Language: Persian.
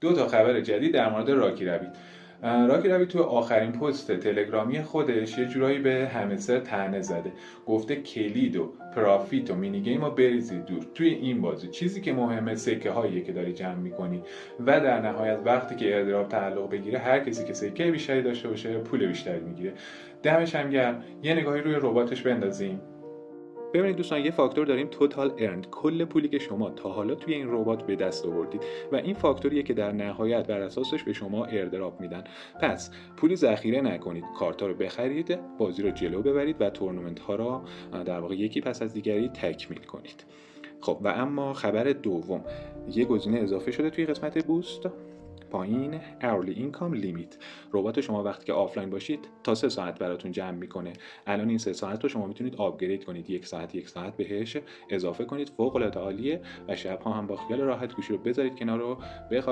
2 تا خبر جدید در مورد راکی رابیت. راکی رابیت تو آخرین پست تلگرامی خودش یه جورایی به همستر طعنه زده، گفته کلید و پرافیت و مینی گیم رو بریزید دور. توی این بازی چیزی که مهمه سکه هاییه که داری جمع میکنی و در نهایت وقتی که ایردراپ تعلق بگیره هر کسی که سکه بیشتری داشته باشه پول بیشتری میگیره. دمش هم گرم. یه نگاهی روی رباتش بندازیم. ببینید دوستان، یه فاکتور داریم توتال ارند، کل پولی که شما تا حالا توی این ربات به دست آوردید و این فاکتوریه که در نهایت بر اساسش به شما ایردراپ میدن. پس پولی ذخیره نکنید، کارتا رو بخرید، بازی رو جلو ببرید و تورنمنت ها رو در واقع یکی پس از دیگری تکمیل کنید. خب و اما خبر دوم، یه گزینه اضافه شده توی قسمت بوست پایین، hourly income limit. ربات شما وقتی که آفلاین باشید تا 3 ساعت براتون جمع میکنه. الان این 3 ساعت رو شما میتونید آپگرید کنید، 1 ساعت بهش اضافه کنید. فوق العاده عالیه و شب‌ها هم با خیال راحت گوشی رو بذارید کنار رو بخوابید.